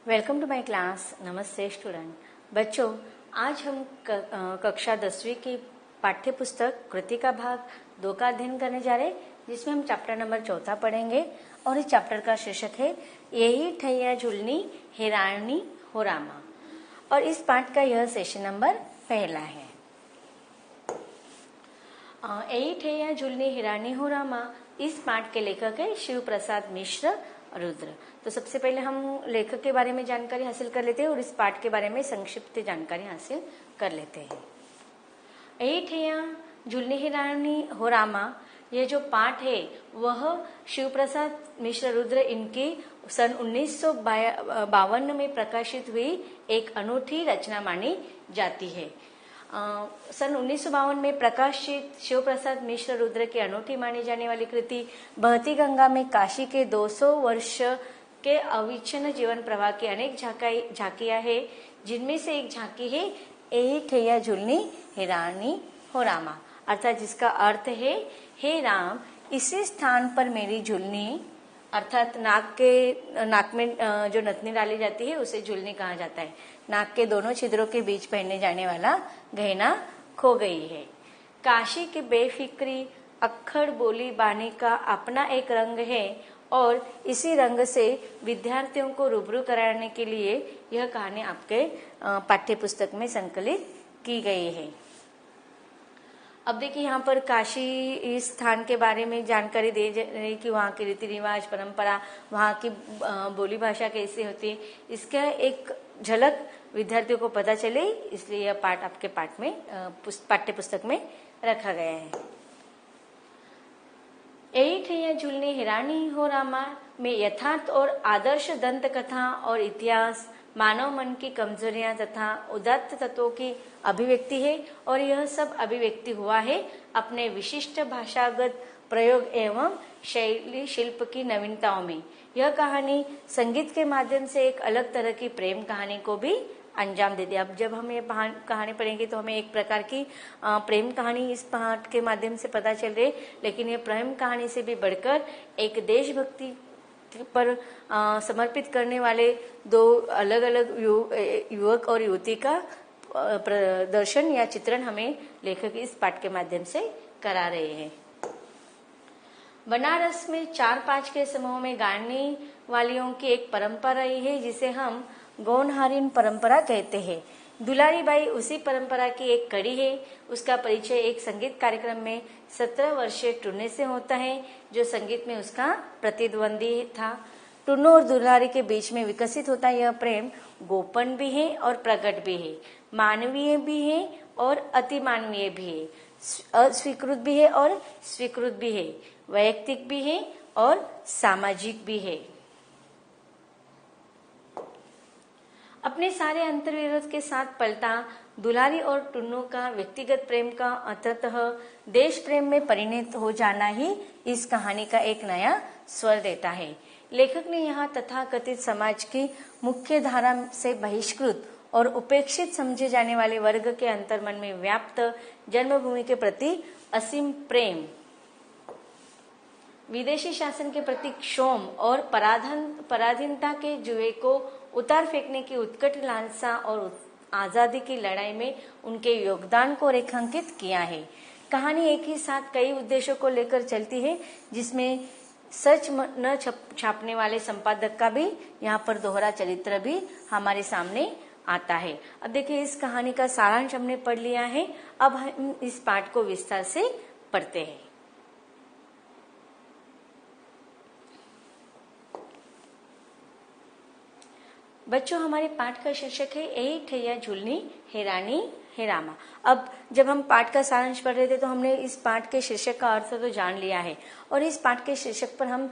Welcome to my class. नमस्ते student. बच्चों, आज हम कक्षा 10वीं की पाठ्य पुस्तक कृति का भाग 2 का अध्ययन करने जा रहे हैं, जिसमें हम चैप्टर नंबर 4 पढ़ेंगे और इस चैप्टर का शीर्षक है यही ठैया झुलनी हिरानी हो रामा। और इस पाठ का यह सेशन नंबर 1 है। यही ठैया झुलनी हिरानी हो रामा, इस पाठ के लेखक है शिव प्रसाद मिश्र रुद्र। तो सबसे पहले हम लेखक के बारे में जानकारी हासिल कर लेते हैं और इस पाठ के बारे में संक्षिप्त जानकारी हासिल कर लेते हैं। यही ठैया झुलनी हिरानी हो रामा, यह जो पाठ है वह शिव प्रसाद मिश्र रुद्र इनकी सन 1952 में प्रकाशित हुई एक अनूठी रचना मानी जाती है। सन 1952 में प्रकाशित शिव प्रसाद मिश्र रुद्र की अनूठी मानी जाने वाली कृति बहती गंगा में काशी के 200 वर्ष के अविच्छिन्न जीवन प्रवाह की अनेक झांकियां है, जिनमें से एक झांकी है यही ठैया झुलनी हिरानी हो रामा, अर्थात जिसका अर्थ है हे राम, इसी स्थान पर मेरी झुलनी, अर्थात नाक में जो नथनी डाली जाती है उसे झुलनी कहा जाता है। नाक के दोनों छिद्रों के बीच पहनने जाने वाला गहना खो गई है। काशी की बेफिक्री अक्खड़ बोली बानी का अपना एक रंग है और इसी रंग से विद्यार्थियों को रूबरू कराने के लिए यह कहानी आपके पाठ्य पुस्तक में संकलित की गई है। अब देखिए, यहाँ पर काशी इस स्थान के बारे में जानकारी दे रही कि वहाँ के रीति रिवाज, परंपरा, वहाँ की बोली भाषा कैसी होती है, इसका एक झलक विद्यार्थियों को पता चले, इसलिए यह पाठ आपके पाठ में पाठ्य पुस्तक में रखा गया है। यही ठैया झुलनी हिरानी हो रामा में यथार्थ और आदर्श दंत कथा और इतिहास, मानव मन की कमजोरियां तथा उदात्त तत्वों की अभिव्यक्ति है और यह सब अभिव्यक्ति हुआ है अपने विशिष्ट भाषागत प्रयोग एवं शैली शिल्प की नवीनताओं में। यह कहानी संगीत के माध्यम से एक अलग तरह की प्रेम कहानी को भी अंजाम दे दिया। अब जब हम ये कहानी पढ़ेंगे तो हमें एक प्रकार की प्रेम कहानी इस पाठ के माध्यम से पता चल रही है, लेकिन ये प्रेम कहानी से भी बढ़कर एक देशभक्ति पर समर्पित करने वाले 2 अलग अलग युवक और युवती का प्रदर्शन या चित्रण हमें लेखक इस पाठ के माध्यम से करा रहे हैं। बनारस में 4-5 के समूह में गाने वालियों की एक परंपरा रही है, जिसे हम गौनहारिन परंपरा कहते हैं। दुलारी बाई उसी परंपरा की एक कड़ी है। उसका परिचय एक संगीत कार्यक्रम में 17 वर्षीय टुन्ने से होता है, जो संगीत में उसका प्रतिद्वंदी था। टुन्नू और दुलारी के बीच में विकसित होता यह प्रेम गोपन भी है और प्रकट भी है, मानवीय भी है और अति मानवीय भी है, अस्वीकृत भी है और स्वीकृत भी है, वैयक्तिक भी है और सामाजिक भी है। अपने सारे अंतर्विरोध के साथ पलटा दुलारी और टुन्नू का व्यक्तिगत प्रेम का अंततः देश प्रेम में परिणत हो जाना ही इस कहानी का एक नया स्वर देता है। लेखक ने यहाँ तथाकथित समाज की मुख्य धारा से बहिष्कृत और उपेक्षित समझे जाने वाले वर्ग के अंतर्मन में व्याप्त जन्मभूमि के प्रति असीम प्रेम, विदेशी शासन के प्रति क्षोभ और पराधीनता के जुए को उतार फेंकने की उत्कट लालसा और आजादी की लड़ाई में उनके योगदान को रेखांकित किया है। कहानी एक ही साथ कई उद्देश्यों को लेकर चलती है, जिसमें सच न छापने वाले संपादक का भी यहाँ पर दोहरा चरित्र भी हमारे सामने आता है। अब देखिए, इस कहानी का सारांश हमने पढ़ लिया है। अब हम इस पाठ को विस्तार से पढ़ते हैं। बच्चों, हमारे पाठ का शीर्षक है यही ठैया झुलनी हिरानी हे रामा। अब जब हम पाठ का सारांश पढ़ रहे थे तो हमने इस पाठ के शीर्षक का अर्थ तो जान लिया है, और इस पाठ के शीर्षक पर हम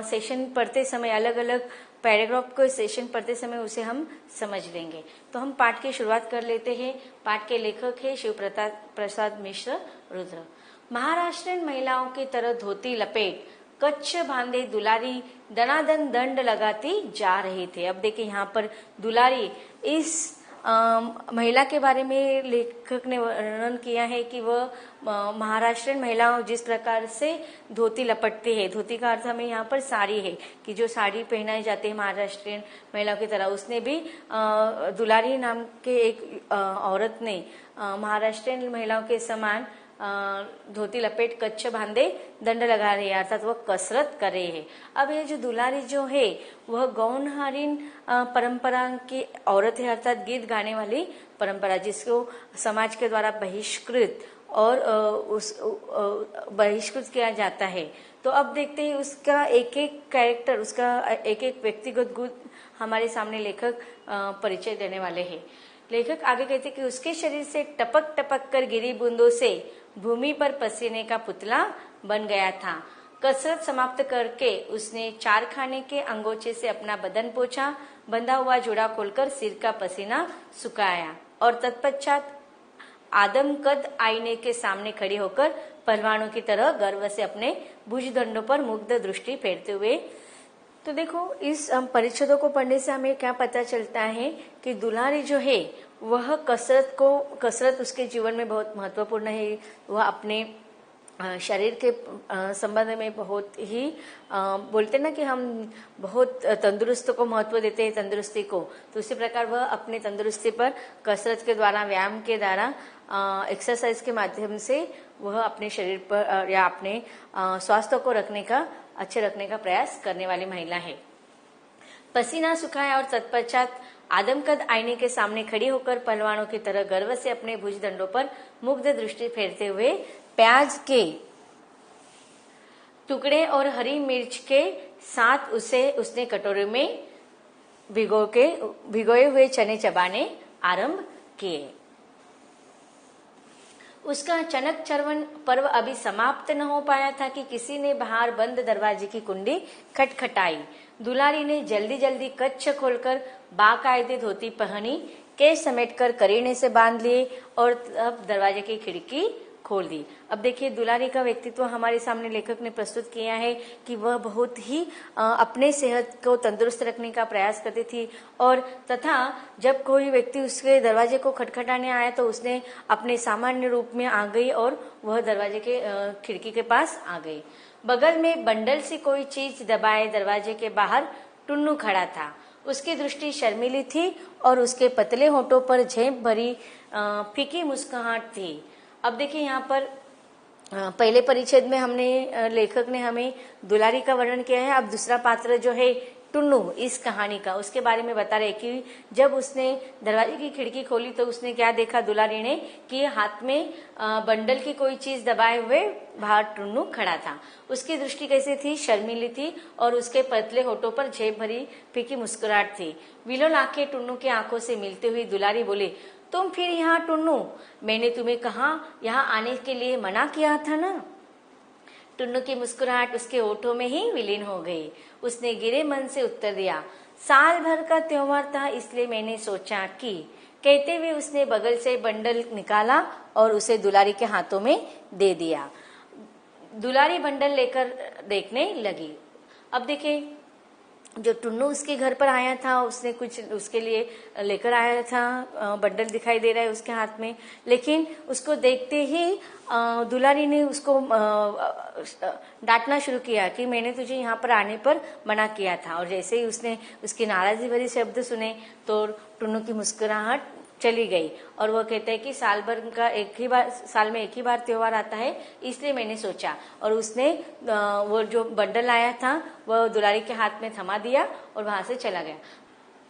सेशन पढ़ते समय अलग अलग पैराग्राफ को सेशन पढ़ते समय उसे हम समझ लेंगे। तो हम पाठ की शुरुआत कर लेते हैं। पाठ के लेखक है शिव प्रसाद मिश्र रुद्र। महाराष्ट्रियन महिलाओं की तरह धोती लपेट कच्छ बांधे दुलारी दनादन दंड लगाती जा रही थी। अब देखिए, यहाँ पर दुलारी इस महिला के बारे में लेखक ने वर्णन किया है कि वह महाराष्ट्रियन महिलाओं जिस प्रकार से धोती लपटती है, धोती का अर्थ हमें यहाँ पर साड़ी है कि जो साड़ी पहनाई जाती है महाराष्ट्रियन महिलाओं की तरह, उसने भी दुलारी नाम के एक औरत ने महाराष्ट्रियन महिलाओं के समान धोती लपेट कच्छ बांधे दंड लगा रही है, अर्थात वह कसरत कर रही है। अब ये जो दुलारी जो है वह गौनहारीन परंपरा की औरत है, अर्थात गीत गाने वाली परंपरा जिसको समाज के द्वारा बहिष्कृत और बहिष्कृत किया जाता है। तो अब देखते हैं उसका एक एक कैरेक्टर, उसका एक एक व्यक्तिगत गुण हमारे सामने लेखक परिचय देने वाले हैं। लेखक आगे कहते कि उसके शरीर से टपक टपक कर गिरी बूंदों से भूमि पर पसीने का पुतला बन गया था। कसरत समाप्त करके उसने चारखाने के अंगोछे से अपना बदन पोंछा, बंधा हुआ जोड़ा खोलकर सिर का पसीना सुखाया और तत्पश्चात आदमकद आईने के सामने खड़ी होकर पहलवानों की तरह गर्व से अपने भुजदंडों पर मुग्ध दृष्टि फेरते हुए। तो देखो इस परिच्छेदों को पढ़ने से हमें क्या पता चलता है कि दुलारी जो है वह कसरत उसके जीवन में बहुत महत्वपूर्ण है। वह अपने शरीर के संबंध में बहुत ही बोलते ना कि हम बहुत तंदुरुस्त को महत्व देते हैं, तंदुरुस्ती को, तो उसी प्रकार वह अपनी तंदुरुस्ती पर कसरत के द्वारा, व्यायाम के द्वारा, एक्सरसाइज के माध्यम से वह अपने शरीर पर या अपने स्वास्थ्य को अच्छे रखने का प्रयास करने वाली महिला है। पसीना सुखाया और तत्पश्चात आदमकद आईने के सामने खड़ी होकर पहलवानों की तरह गर्व से अपने भुजदंडों पर मुग्ध दृष्टि फेरते हुए प्याज के टुकड़े और हरी मिर्च के साथ उसने कटोरे में भिगोए हुए चने चबाने आरंभ किए। उसका चनक चरवन पर्व अभी समाप्त न हो पाया था कि किसी ने बाहर बंद दरवाजे की कुंडी खटखटाई। दुलारी ने जल्दी जल्दी कच्छ खोलकर बाकायदे धोती पहनी, केश समेटकर करीने से बांध लिए और अब दरवाजे की खिड़की खोल दी। अब देखिए दुलारी का व्यक्तित्व हमारे सामने लेखक ने प्रस्तुत किया है कि वह बहुत ही अपने सेहत को तंदुरुस्त रखने का प्रयास करती थी और तथा जब कोई व्यक्ति उसके दरवाजे को खटखटाने आया तो उसने अपने सामान्य रूप में आ गई और वह दरवाजे के खिड़की के पास आ गई। बगल में बंडल सी कोई चीज दबाए दरवाजे के बाहर टुन्नू खड़ा था। उसकी दृष्टि शर्मीली थी और उसके पतले होठों पर झेप भरी फीकी मुस्कुराहट थी। अब देखिए यहाँ पर पहले परिच्छेद में लेखक ने हमें दुलारी का वर्णन किया है। अब दूसरा पात्र जो है टुन्नू इस कहानी का, उसके बारे में बता रहे कि जब उसने दरवाजे की खिड़की खोली तो उसने क्या देखा दुलारी ने कि हाथ में बंडल की कोई चीज दबाए हुए बाहर टुन्नू खड़ा था। उसकी दृष्टि कैसी थी? शर्मीली थी और उसके पतले होठों पर झेप भरी फीकी मुस्कुराहट थी। विलोल आंखें टुन्नू की आंखों से मिलते हुई दुलारी बोली, तुम फिर यहाँ टुन्नू, मैंने तुम्हें कहा यहाँ आने के लिए मना किया था ना। टुन्नू की मुस्कुराहट उसके ओठों में ही विलीन हो गई। उसने गिरे मन से उत्तर दिया, साल भर का त्योहार था इसलिए मैंने सोचा कि। कहते हुए उसने बगल से बंडल निकाला और उसे दुलारी के हाथों में दे दिया। दुलारी बंडल लेकर देखने लगी। अब देखिए जो टुन्नू उसके घर पर आया था उसने कुछ उसके लिए लेकर आया था, बंडल दिखाई दे रहा है उसके हाथ में, लेकिन उसको देखते ही दुलारी ने उसको डांटना शुरू किया कि मैंने तुझे यहाँ पर आने पर मना किया था। और जैसे ही उसने उसकी नाराजगी भरी शब्द सुने तो टुन्नू की मुस्कुराहट चली गई और वह कहता है कि साल में एक ही बार त्योहार आता है इसलिए मैंने सोचा। और उसने वो जो बंडल आया था वह दुलारी के हाथ में थमा दिया और वहां से चला गया।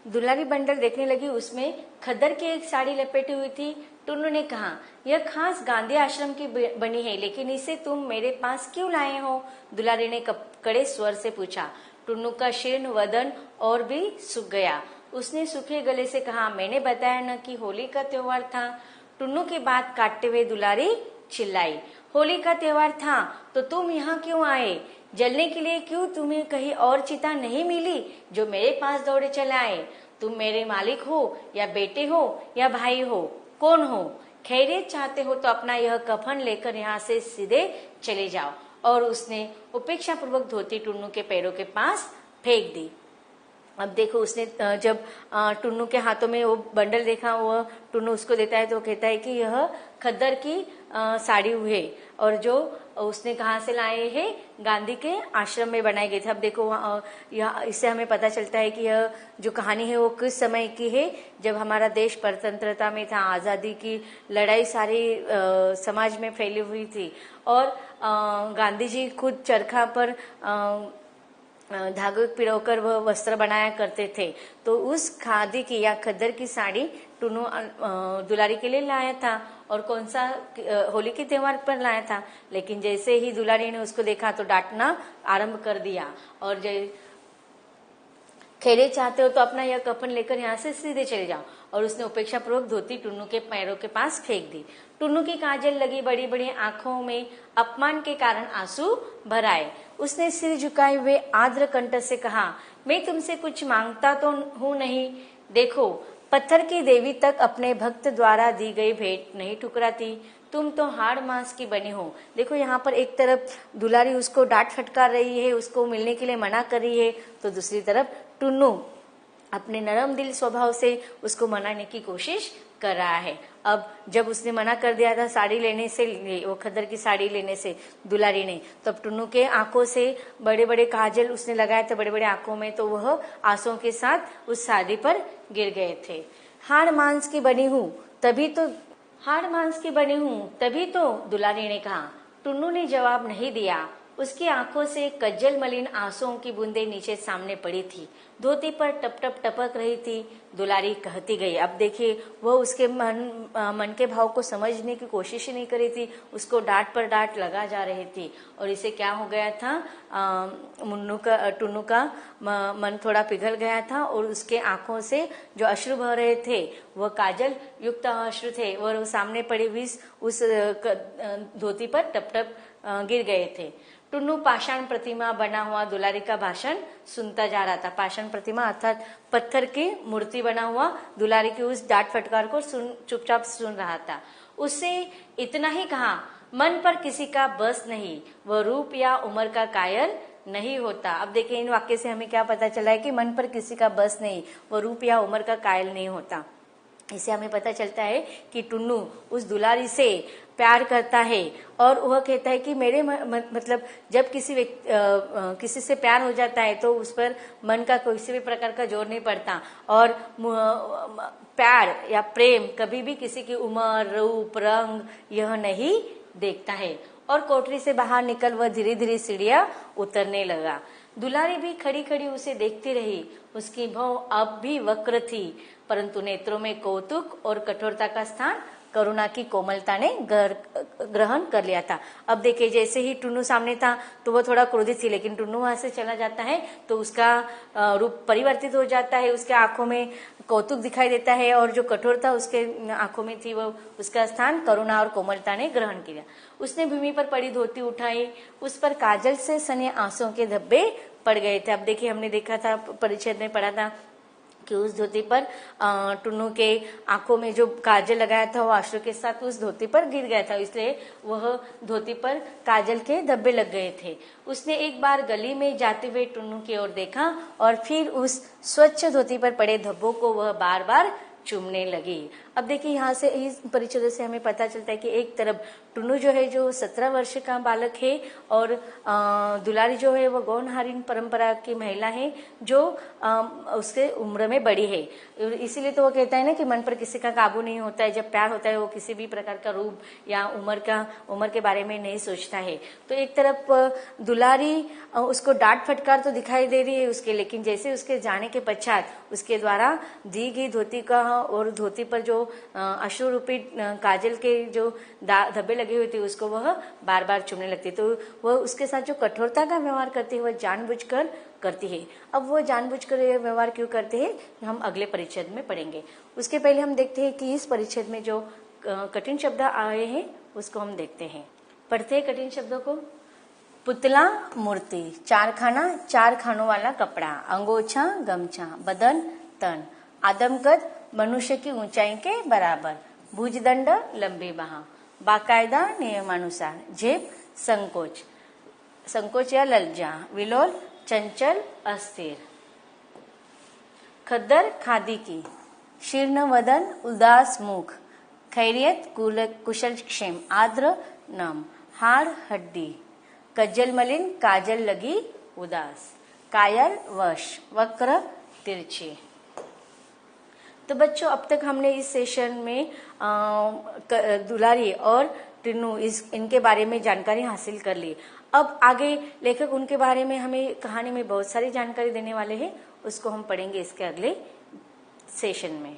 दुलारी बंडल देखने लगी, उसमें खद्दर की एक साड़ी लपेटी हुई थी। टुन्नू ने कहा, यह खास गांधी आश्रम की बनी है, लेकिन इसे तुम मेरे पास क्यों लाए हो? दुलारी ने कड़े स्वर से पूछा। टुन्नू का शीर्ण वदन और भी सूख गया। उसने सूखे गले से कहा, मैंने बताया न कि होली का त्योहार था। टुन्नू की बात काटते हुए दुलारी चिल्लाई, होली का त्योहार था तो तुम यहाँ क्यों आए? जलने के लिए क्यों? तुम्हें कहीं और चिता नहीं मिली जो मेरे पास दौड़े चले आए? तुम मेरे मालिक हो या बेटे हो या भाई हो, कौन हो? खैरियत चाहते हो तो अपना यह कफन लेकर यहाँ से सीधे चले जाओ। और उसने उपेक्षा पूर्वक धोती टुन्नू के पैरों के पास फेंक दी। अब देखो उसने जब टुन्नू के हाथों में वो बंडल देखा, वो टुन्नू उसको देता है तो कहता है कि यह खद्दर की साड़ी है और जो उसने कहाँ से लाए हैं, गांधी के आश्रम में बनाए गए थे। अब देखो इससे हमें पता चलता है कि यह जो कहानी है वो किस समय की है, जब हमारा देश परतंत्रता में था, आजादी की लड़ाई सारी समाज में फैली हुई थी और गांधी जी खुद चरखा पर धागे पिरोकर वह वस्त्र बनाया करते थे। तो उस खादी की या खद्दर की साड़ी टुन्नू दुलारी के लिए लाया था और कौन सा होली के त्योहार पर लाया था। लेकिन जैसे ही दुलारी ने उसको देखा तो डांटना आरंभ कर दिया और खेड़े चाहते हो तो अपना यह कफन लेकर यहाँ से सीधे चले जाओ। और उसने उपेक्षा पूर्वक धोती टुन्नू के पैरों के पास फेंक दी। टुन्नू की काजल लगी बड़ी बड़ी आंखों में अपमान के कारण आंसू भर आए। उसने सिर झुकाए हुए आर्द्र कंठ से कहा, मैं तुमसे कुछ मांगता तो हूँ नहीं, देखो पत्थर की देवी तक अपने भक्त द्वारा दी गई भेंट नहीं ठुकराती, तुम तो हाड़ मांस की बनी हो। देखो यहाँ पर एक तरफ दुलारी उसको डांट फटकार रही है, उसको मिलने के लिए मना कर रही है, तो दूसरी तरफ टुन्नू अपने नरम दिल स्वभाव से उसको मनाने की कोशिश कर रहा है। अब जब उसने मना कर दिया था साड़ी लेने से, वो खद्दर की साड़ी लेने से दुलारी ने, तब टुन्नू के आंखों से बड़े बड़े काजल उसने लगाए थे बड़े बड़े आंखों में, तो वह आंसुओं के साथ उस साड़ी पर गिर गए थे। हाड़ मांस की बनी हूँ तभी तो दुलारी ने कहा। टुन्नू ने जवाब नहीं दिया। उसकी आंखों से कज्जल मलिन आंसुओं की बूंदें नीचे सामने पड़ी थी, धोती पर टप टप टपक रही थी। दुलारी कहती गई। अब देखिए वह उसके मन के भाव को समझने की कोशिश ही नहीं करी थी, उसको डांट पर डांट लगा जा रही थी। और इसे क्या हो गया था, टुन्नू का मन थोड़ा पिघल गया था और उसके आंखों से जो अश्रु बह रहे थे वह काजल युक्त अश्रु थे और सामने पड़ी हुई उस धोती पर टप टप गिर गए थे। टुन्नू पाषाण प्रतिमा बना हुआ दुलारी का भाषण सुनता जा रहा था। पाषाण प्रतिमा अर्थात पत्थर की मूर्ति बना हुआ दुलारी की उस डांट फटकार को चुपचाप सुन रहा था। उससे इतना ही कहा, मन पर किसी का बस नहीं, वह रूप या उम्र का कायल नहीं होता। अब देखिए इन वाक्य से हमें क्या पता चला है कि मन पर किसी का बस नहीं, वह रूप या उम्र का कायल नहीं होता। इससे हमें पता चलता है कि टुन्नू उस दुलारी से प्यार करता है और वह कहता है कि मेरे मतलब जब किसी से प्यार हो जाता है तो उस पर मन का किसी भी प्रकार का जोर नहीं पड़ता और प्यार या प्रेम कभी भी किसी की उम्र, रूप, रंग यह नहीं देखता है। और कोठरी से बाहर निकल वह धीरे धीरे सीढ़ियां उतरने लगा। दुलारी भी खड़ी खड़ी उसे देखती रही। उसकी भौं अब भी वक्र थी, परंतु नेत्रों में कौतुक और कठोरता का स्थान करुणा की कोमलता ने ग्रहण कर लिया था। अब देखिए जैसे ही टुन्नू सामने था तो वो थोड़ा क्रोधित थी, लेकिन टुन्नू वहां से चला जाता है तो उसका रूप परिवर्तित हो जाता है, उसके आंखों में कौतुक दिखाई देता है और जो कठोरता उसके आंखों में थी वो उसका स्थान करुणा और कोमलता ने ग्रहण किया। उसने भूमि पर पड़ी धोती उठाई, उस पर काजल से सने आंसुओं के धब्बे पड़ गए थे। अब देखिए हमने देखा था, परिच्छेद में पढ़ा था कि उस धोती पर टुन्नू के आंखों में जो काजल लगाया था वो आंसू के साथ उस धोती पर गिर गया था, इसलिए वह धोती पर काजल के धब्बे लग गए थे। उसने एक बार गली में जाते हुए टुन्नू की ओर देखा और फिर उस स्वच्छ धोती पर पड़े धब्बों को वह बार बार चूमने लगी। अब देखिए यहाँ से इस परिचय से हमें पता चलता है कि एक तरफ टुन्नू जो है जो 17 वर्ष का बालक है और दुलारी जो है वो गौनहारिन परंपरा की महिला है जो उसके उम्र में बड़ी है। इसीलिए तो वो कहता है ना कि मन पर किसी का काबू नहीं होता है, जब प्यार होता है वो किसी भी प्रकार का रूप या उम्र के बारे में नहीं सोचता है। तो एक तरफ दुलारी उसको डांट फटकार तो दिखाई दे रही है उसके, लेकिन जैसे उसके जाने के पश्चात उसके द्वारा दी गई धोती का और धोती पर जो अश्रु रूपी काजल के जो धब्बे लगे हुए थे उसको वह बार बार चूमने लगती। तो वह उसके साथ जो कठोरता का व्यवहार करती है वह जानबूझकर करती है। अब वो जानबूझकर यह व्यवहार क्यों करते हैं हम अगले परिच्छेद में पढ़ेंगे। उसके पहले हम देखते हैं कि इस परिच्छेद में जो कठिन शब्द आए हैं उसको हम देखते हैं। पढ़ते हैं कठिन शब्दों को। पुतला मूर्ति, चारखाना चार खानों वाला कपड़ा, अंगोछा गमछा, बदन तन, आदमकद मनुष्य की ऊंचाई के बराबर, भुजदंड लंबी बाह, बाकायदा नियमानुसार, जेब संकोच या लज्जा, विलोल चंचल अस्थिर। खद्दर खादी की, शीर्ण वदन उदास मुख, खैरियत कुशल क्षेम, आद्र नम, हाड़ हड्डी, कज्जल मलिन काजल लगी उदास, कायल वश, वक्र तिरछे। तो बच्चों अब तक हमने इस सेशन में दुलारी और टिन्नू इनके बारे में जानकारी हासिल कर ली। अब आगे लेखक उनके बारे में हमें कहानी में बहुत सारी जानकारी देने वाले हैं, उसको हम पढ़ेंगे इसके अगले सेशन में।